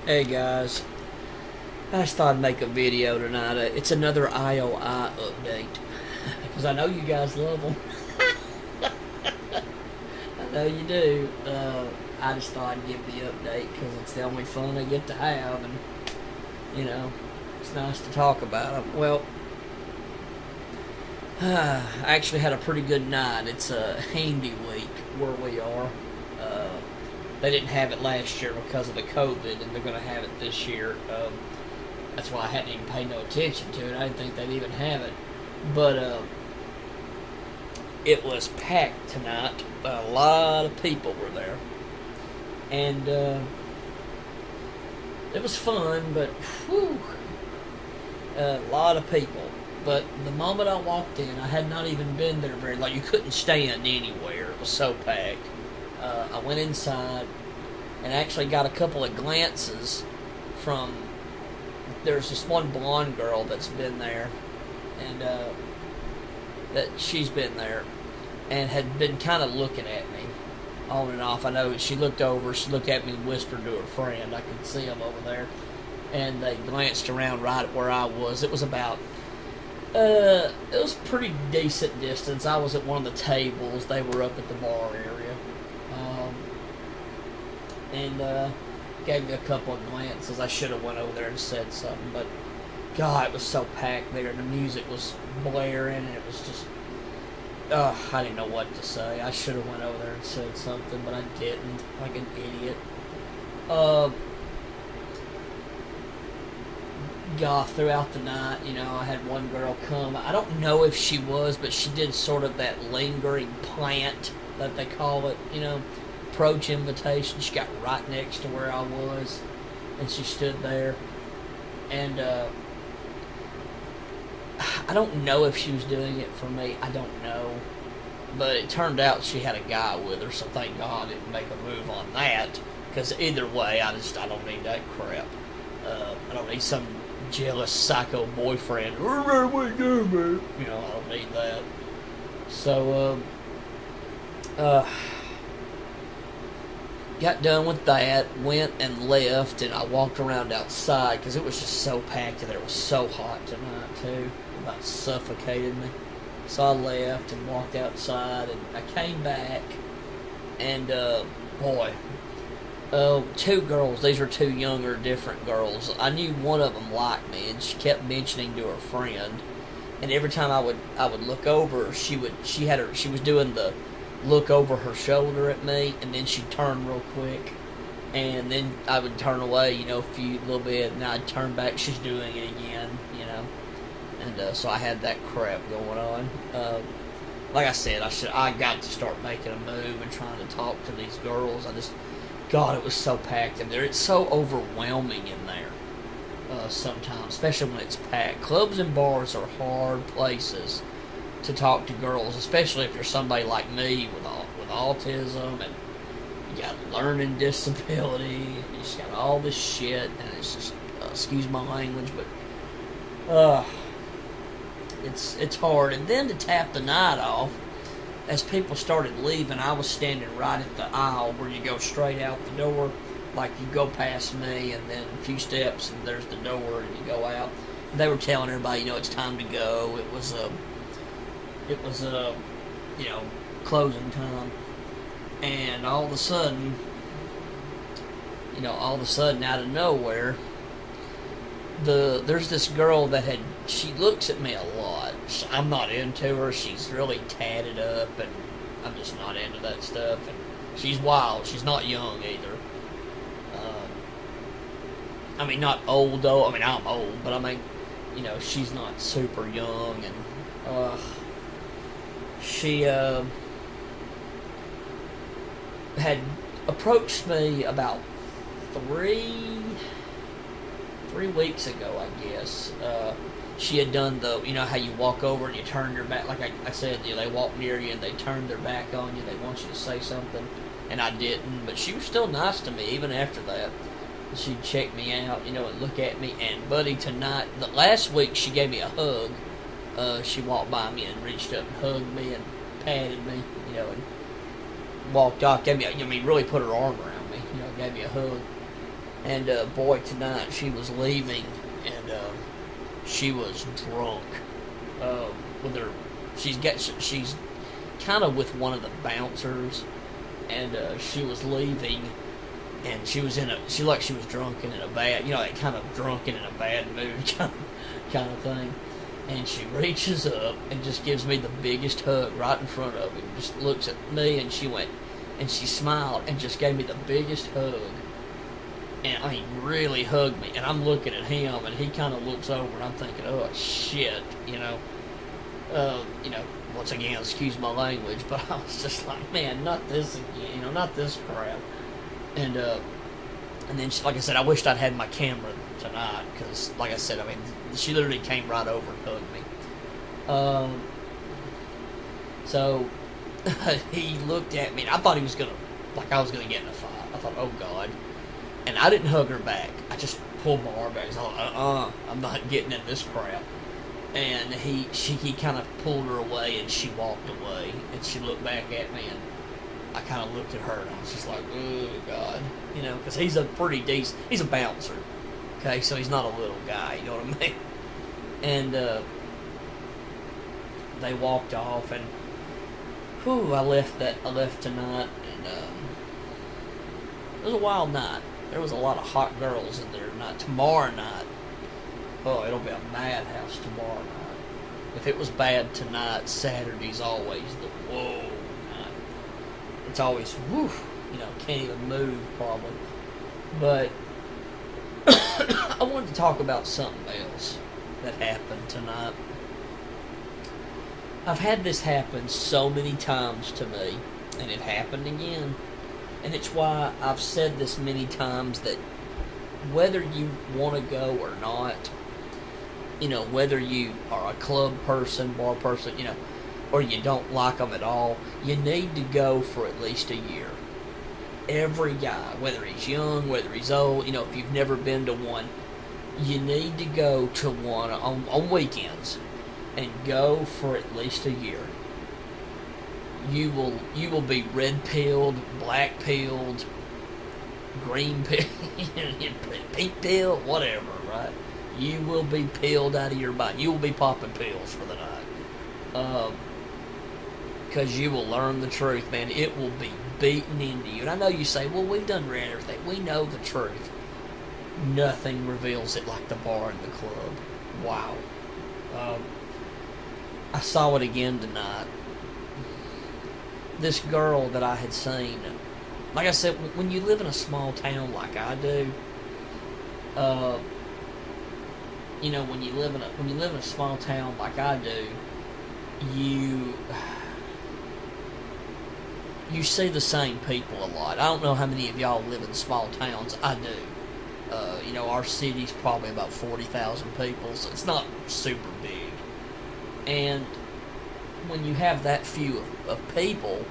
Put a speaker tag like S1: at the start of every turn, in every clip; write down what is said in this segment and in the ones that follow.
S1: Hey guys, I just thought I'd make a video tonight. It's another IOI update because I know you guys love them. I know you do. I just thought I'd give the update because it's the only fun I get to have, and you know, it's nice to talk about them. Well, I actually had a pretty good night. It's a handy week where we are. They didn't have it last year because of the COVID, and they're going to have it this year. That's why I hadn't even paid no attention to it. I didn't think they'd even have it. But it was packed tonight. A lot of people were there. And it was fun, but whew, a lot of people. But the moment I walked in, I had not even been there very long. You couldn't stand anywhere. It was so packed. I went inside and actually got a couple of glances from, there's this one blonde girl that's been there, and that she's been there and had been kind of looking at me on and off. I know she looked over, she looked at me and whispered to her friend. I could see them over there, and they glanced around right at where I was. It was about it was pretty decent distance. I was at one of the tables. They were up at the bar area. And gave me a couple of glances. I should have went over there and said something, but God, it was so packed there, and the music was blaring, and it was just, I didn't know what to say. I should have went over there and said something, but I didn't, like an idiot. God, throughout the night, you know, I had one girl come. I don't know if she was, but she did sort of that lingering plant that they call it, you know, approach invitation. She got right next to where I was, and she stood there, and I don't know if she was doing it for me. I don't know, but it turned out she had a guy with her, so thank God I didn't make a move on that, because either way, I don't need that crap. I don't need some jealous psycho boyfriend. What you doing, man? You know, I don't need that. So, got done with that, went and left, and I walked around outside because it was just so packed and it was so hot tonight too. It about suffocated me. So I left and walked outside, and I came back, and boy, two girls. These were two younger, different girls. I knew one of them liked me, and she kept mentioning to her friend. And every time I would look over, she was doing the look over her shoulder at me, and then she'd turn real quick, and then I would turn away, you know, a little bit, and I'd turn back. She's doing it again, you know, and so I had that crap going on. Like I said, I got to start making a move and trying to talk to these girls. God, it was so packed in there. It's so overwhelming in there sometimes, especially when it's packed. Clubs and bars are hard places to talk to girls, especially if you're somebody like me with autism, and you got learning disability, and you just got all this shit, and it's just excuse my language, but it's hard. And then to tap the night off, as people started leaving, I was standing right at the aisle where you go straight out the door, like you go past me, and then a few steps, and there's the door, and you go out. And they were telling everybody, you know, it's time to go. It was you know, closing time, and all of a sudden, out of nowhere, there's this girl that she looks at me a lot. I'm not into her. She's really tatted up, and I'm just not into that stuff. And she's wild. She's not young either. I mean, not old though. I mean, I'm old, but I mean, you know, she's not super young, and she had approached me about three weeks ago, I guess. She had done you know how you walk over and you turn your back, like I said, you know, they walk near you and they turn their back on you, they want you to say something, and I didn't, but she was still nice to me even after that. She'd check me out, you know, and look at me, and buddy, tonight, last week she gave me a hug. She walked by me and reached up and hugged me and patted me, you know, and walked off, gave me really put her arm around me, you know, gave me a hug. And boy, tonight she was leaving, and she was drunk. With her, she's kind of with one of the bouncers, and she was leaving, and she was she was drunk and in a bad, that kind of drunk and in a bad mood kind of thing. And she reaches up and just gives me the biggest hug right in front of him. Just looks at me, and she went, and she smiled and just gave me the biggest hug. And I mean, really hugged me. And I'm looking at him, and he kind of looks over, and I'm thinking, oh shit, once again, excuse my language, but I was just like, man, not this again, not this crap. And then, like I said, I wished I'd had my camera tonight, because, like I said, I mean, she literally came right over and hugged me. So, he looked at me, and I thought he was I was going to get in a fight. I thought, oh, God. And I didn't hug her back. I just pulled my arm back. I thought, I'm not getting in this crap. And he kind of pulled her away, and she walked away, and she looked back at me, and I kind of looked at her, and I was just like, oh, God. Because he's a pretty decent, he's a bouncer. Okay, so he's not a little guy, you know what I mean? And they walked off, and I left tonight, and it was a wild night. There was a lot of hot girls in there tonight. Tomorrow night, it'll be a madhouse tomorrow night. If it was bad tonight, Saturday's always the whoa night. It's always woof, can't even move probably. But I wanted to talk about something else that happened tonight. I've had this happen so many times to me, and it happened again. And it's why I've said this many times that whether you want to go or not, whether you are a club person, bar person, or you don't like them at all, you need to go for at least a year. Every guy, whether he's young, whether he's old, if you've never been to one, you need to go to one on weekends and go for at least a year. You will be red pilled, black pilled, green pilled, pink pilled, whatever, right? You will be pilled out of your mind. You will be popping pills for the night. Because you will learn the truth, man. It will be beaten into you. And I know you say, well, we've done read everything. We know the truth. Nothing reveals it like the bar and the club. Wow. I saw it again tonight. This girl that I had seen, like I said, when you live in a small town like I do, when you live in a small town like I do, you see the same people a lot. I don't know how many of y'all live in small towns. I do. Our city's probably about 40,000 people, so it's not super big. And when you have that few of people,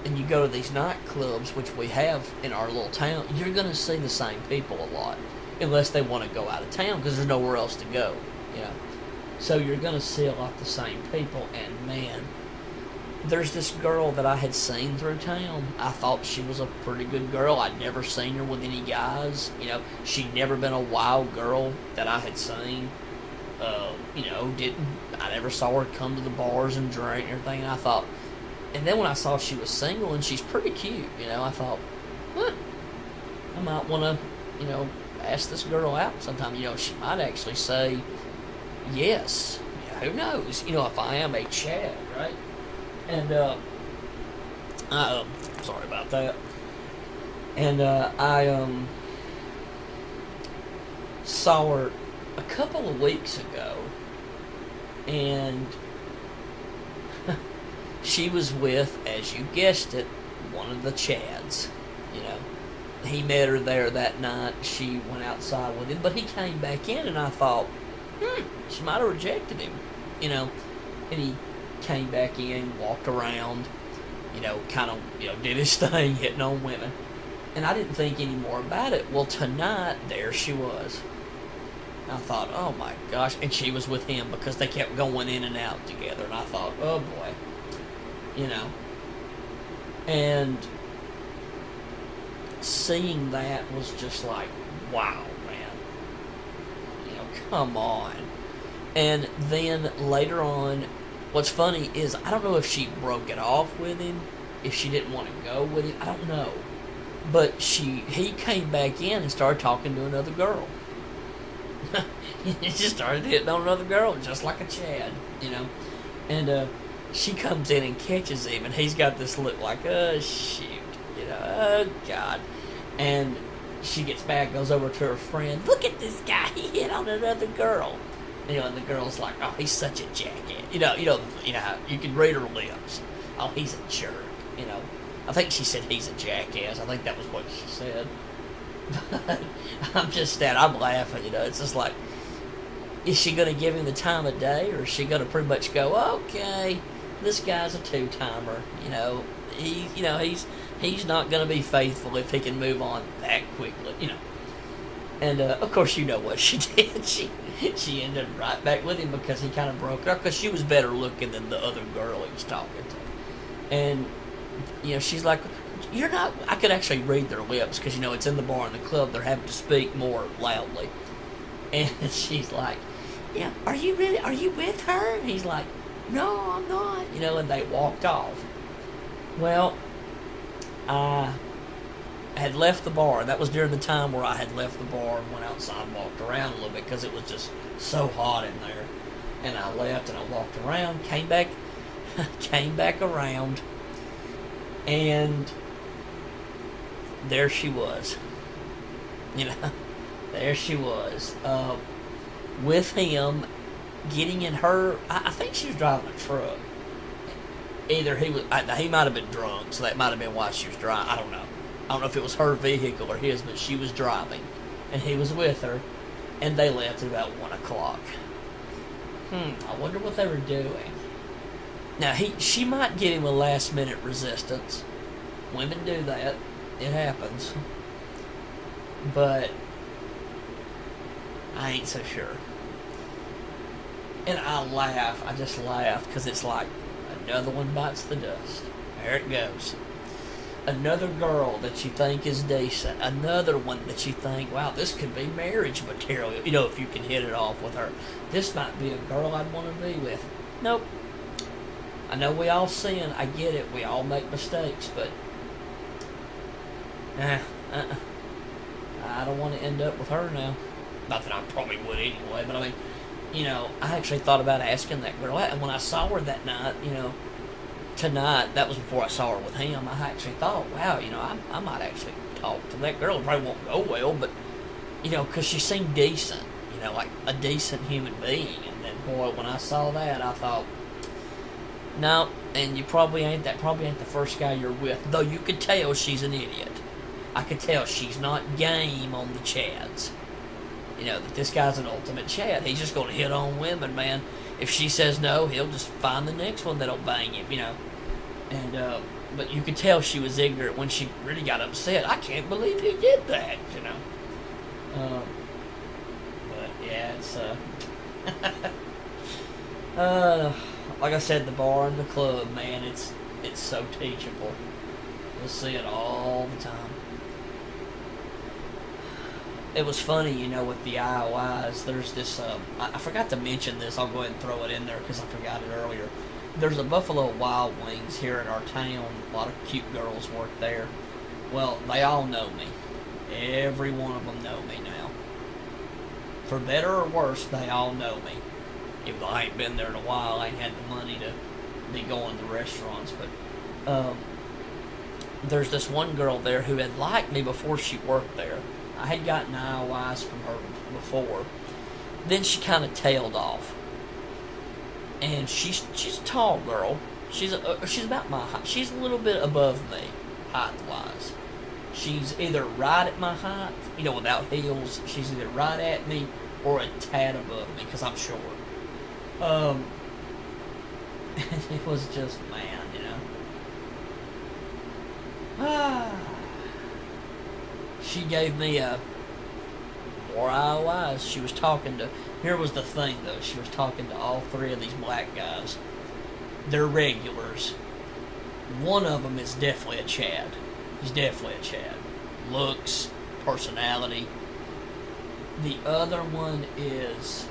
S1: and you go to these nightclubs, which we have in our little town, you're going to see the same people a lot, unless they want to go out of town because there's nowhere else to go. So you're going to see a lot of the same people, and man, there's this girl that I had seen through town. I thought she was a pretty good girl. I'd never seen her with any guys. She'd never been a wild girl that I had seen. I never saw her come to the bars and drink and everything. And I thought, and then when I saw she was single and she's pretty cute, I thought, I might want to, ask this girl out sometime. She might actually say yes. Who knows? If I am a Chad, right? And sorry about that. And I saw her a couple of weeks ago, and she was with, as you guessed it, one of the Chads. He met her there that night. She went outside with him, but he came back in, and I thought, she might have rejected him, and he came back in, walked around, kind of, did his thing, hitting on women, and I didn't think any more about it. Well, tonight, there she was. I thought, oh my gosh, and she was with him because they kept going in and out together, and I thought, oh boy, and seeing that was just like, wow, man. Come on. And then later on, what's funny is I don't know if she broke it off with him, if she didn't want to go with him. I don't know. But he came back in and started talking to another girl. He just started hitting on another girl, just like a Chad, And she comes in and catches him, and he's got this look like, oh, shoot, oh, God. And she gets back, goes over to her friend, look at this guy, he hit on another girl. And the girl's like, oh, he's such a jackass. You can read her lips. Oh, he's a jerk, I think she said he's a jackass. I think that was what she said. But I'm laughing, It's just like, is she going to give him the time of day, or is she going to pretty much go, okay, this guy's a two-timer, he's not going to be faithful if he can move on that quickly, And, of course, you know what she did. She ended right back with him because he kind of broke her, because she was better looking than the other girl he was talking to. And, she's like, you're not... I could actually read their lips because, it's in the bar in the club. They're having to speak more loudly. And she's like, yeah, are you with her? And he's like, no, I'm not. And they walked off. Well, I had left the bar. That was during the time where I had left the bar and went outside and walked around a little bit because it was just so hot in there. And I left and I walked around, came back around, and there she was. There she was. With him, getting in her... I think she was driving a truck. Either he might have been drunk, so that might have been why she was driving. I don't know. I don't know if it was her vehicle or his, but she was driving, and he was with her, and they left at about 1 o'clock. I wonder what they were doing. Now, she might give him a last-minute resistance. Women do that. It happens. But I ain't so sure. And I laugh. I just laugh, because it's like, another one bites the dust. There it goes. Another girl that you think is decent. Another one that you think, wow, this could be marriage material. If you can hit it off with her. This might be a girl I'd want to be with. Nope. I know we all sin. I get it. We all make mistakes. But, I don't want to end up with her now. Not that I probably would anyway. But, I mean, I actually thought about asking that girl out. And when I saw her that night, tonight, that was before I saw her with him, I actually thought, wow, I might actually talk to that girl. It probably won't go well, but, because she seemed decent, like a decent human being. And then, boy, when I saw that, I thought, no, and that probably ain't the first guy you're with. Though you could tell she's an idiot. I could tell she's not game on the Chads. That this guy's an ultimate Chad. He's just going to hit on women, man. If she says no, he'll just find the next one that'll bang him, And, but you could tell she was ignorant when she really got upset. I can't believe he did that, But, yeah, it's, like I said, the bar and the club, man, it's so teachable. You'll see it all the time. It was funny, with the IOIs, there's this, I forgot to mention this, I'll go ahead and throw it in there because I forgot it earlier. There's a Buffalo Wild Wings here in our town. A lot of cute girls work there. Well, they all know me. Every one of them know me now. For better or worse, they all know me. Even though I ain't been there in a while, I ain't had the money to be going to restaurants. But there's this one girl there who had liked me before she worked there. I had gotten IOIs from her before. Then she kind of tailed off. And she's a tall girl. She's about my height. She's a little bit above me, height-wise. She's either right at my height, without heels. She's either right at me or a tad above me, because I'm short. And it was just, man, She gave me more IOIs. She was talking to... Here was the thing, though. She was talking to all three of these black guys. They're regulars. One of them is definitely a Chad. He's definitely a Chad. looks, personality. The other one is,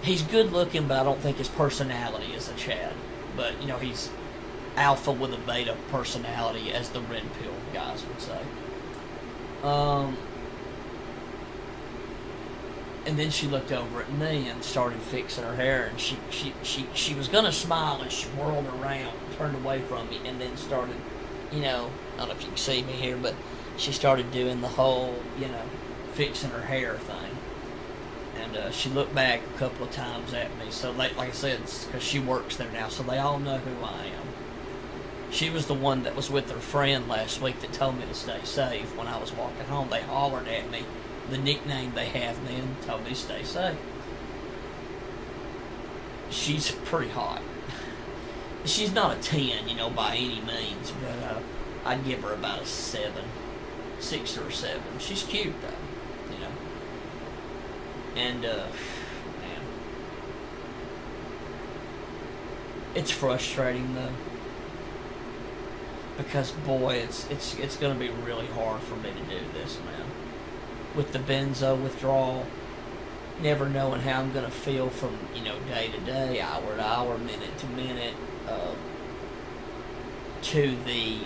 S1: he's good looking, but I don't think his personality is a Chad. But, you know, he's alpha with a beta personality, as the red pill guys would say. And then she looked over at me and started fixing her hair, and she was gonna smile, and she whirled around, turned away from me, and then started, you know, I don't know if you can see me here, but she started doing the whole, you know, fixing her hair thing. And she looked back a couple of times at me. So, like I said, because she works there now, so they all know who I am. She was the one that was with her friend last week that told me to stay safe when I was walking home. They hollered at me. The nickname they have then told me to stay safe. She's pretty hot. She's not a 10, you know, by any means, but I'd give her about a 7. 6 or 7. She's cute, though, you know. And, man. It's frustrating, though. Because, boy, it's going to be really hard for me to do this, man. With the benzo withdrawal, never knowing how I'm going to feel from, you know, day to day, hour to hour, minute to minute, to the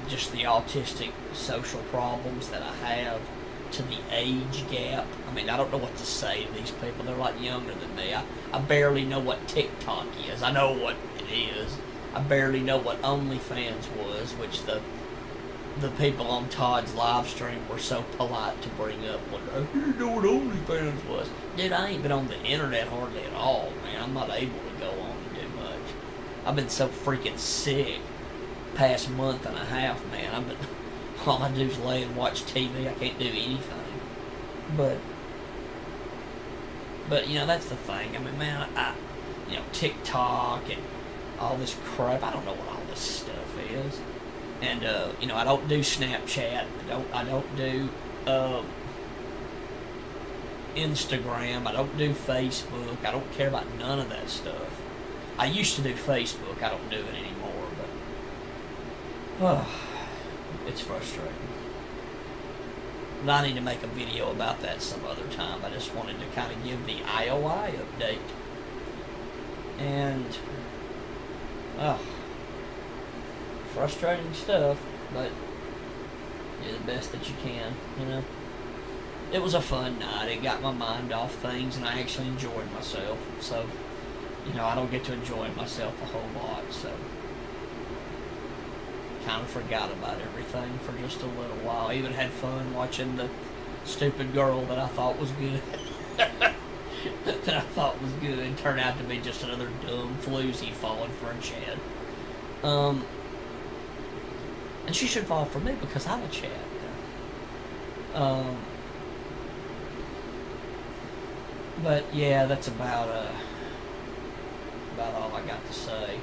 S1: autistic social problems that I have, to the age gap. I mean, I don't know what to say to these people. They're like younger than me. I barely know what TikTok is. I know what it is. I barely know what OnlyFans was, which the people on Todd's live stream were so polite to bring up. I didn't know what OnlyFans was. Dude, I ain't been on the internet hardly at all, man. I'm not able to go on and do much. I've been so freaking sick past month and a half, man. All I do is lay and watch TV. I can't do anything. But you know, that's the thing. I mean, man, you know, TikTok and all this crap. I don't know what all this stuff is. And you know, I don't do Snapchat. I don't do Instagram. I don't do Facebook. I don't care about none of that stuff. I used to do Facebook. I don't do it anymore. But it's frustrating. But I need to make a video about that some other time. I just wanted to kind of give the IOI update. And frustrating stuff, but do the best that you can, you know. It was a fun night. It got my mind off things, and I actually enjoyed myself. So, you know, I don't get to enjoy myself a whole lot, so kind of forgot about everything for just a little while. I even had fun watching the stupid girl that I thought was good. That I thought was good turned out to be just another dumb floozy falling for a Chad. And she should fall for me because I'm a Chad. But yeah, that's about all I got to say.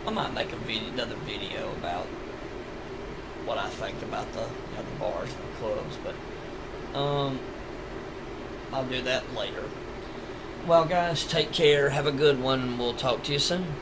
S1: I might make another video about what I think about the bars and the clubs, but I'll do that later. Well, guys, take care. Have a good one. We'll talk to you soon.